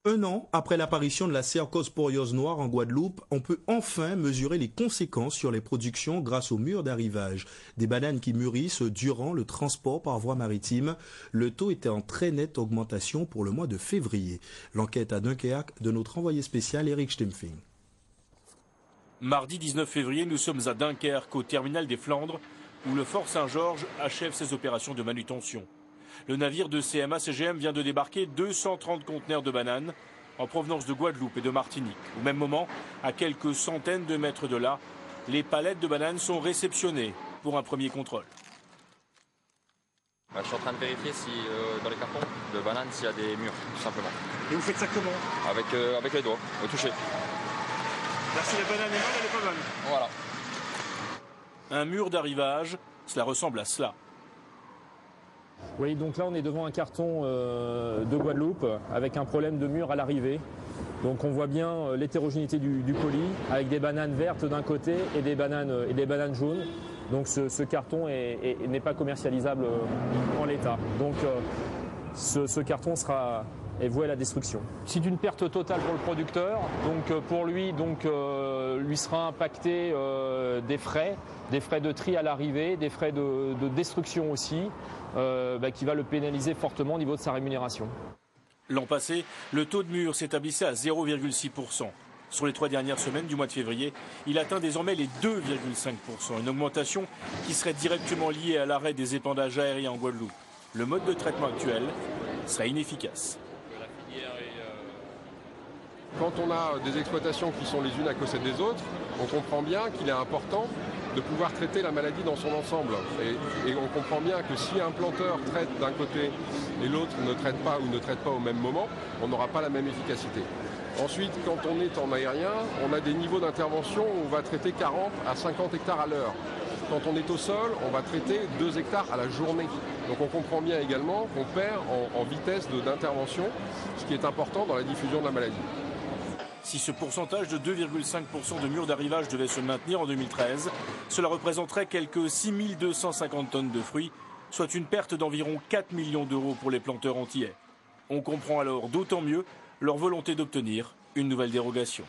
Un an après l'apparition de la cercosporiose noire en Guadeloupe, on peut enfin mesurer les conséquences sur les productions grâce au mur d'arrivage. Des bananes qui mûrissent durant le transport par voie maritime. Le taux était en très nette augmentation pour le mois de février. L'enquête à Dunkerque de notre envoyé spécial Eric Stempfing. Mardi 19 février, nous sommes à Dunkerque, au terminal des Flandres, où le Fort Saint-Georges achève ses opérations de manutention. Le navire de CMA-CGM vient de débarquer 230 conteneurs de bananes en provenance de Guadeloupe et de Martinique. Au même moment, à quelques centaines de mètres de là, les palettes de bananes sont réceptionnées pour un premier contrôle. Je suis en train de vérifier si dans les cartons de bananes s'il y a des murs, tout simplement. Et vous faites ça comment? Avec les doigts, au toucher. Là, si la banane est bonne, elle est pas bonne. Voilà. Un mur d'arrivage, cela ressemble à cela. Oui, donc là on est devant un carton de Guadeloupe avec un problème de mur à l'arrivée. Donc on voit bien l'hétérogénéité du colis avec des bananes vertes d'un côté et des bananes jaunes. Donc ce carton n'est pas commercialisable en l'état. Donc ce carton est voué à la destruction. C'est une perte totale pour le producteur. Donc pour lui, lui sera impacté des frais de tri à l'arrivée, des frais de destruction aussi, qui va le pénaliser fortement au niveau de sa rémunération. L'an passé, le taux de mur s'établissait à 0,6%. Sur les 3 dernières semaines du mois de février, il atteint désormais les 2,5%, une augmentation qui serait directement liée à l'arrêt des épandages aériens en Guadeloupe. Le mode de traitement actuel serait inefficace. Quand on a des exploitations qui sont les unes à côté des autres, on comprend bien qu'il est important de pouvoir traiter la maladie dans son ensemble. Et on comprend bien que si un planteur traite d'un côté et l'autre ne traite pas ou ne traite pas au même moment, on n'aura pas la même efficacité. Ensuite, quand on est en aérien, on a des niveaux d'intervention où on va traiter 40 à 50 hectares à l'heure. Quand on est au sol, on va traiter 2 hectares à la journée. Donc on comprend bien également qu'on perd en vitesse d'intervention, ce qui est important dans la diffusion de la maladie. Si ce pourcentage de 2,5% de murs d'arrivage devait se maintenir en 2013, cela représenterait quelques 6250 tonnes de fruits, soit une perte d'environ 4 millions d'euros pour les planteurs antillais. On comprend alors d'autant mieux leur volonté d'obtenir une nouvelle dérogation.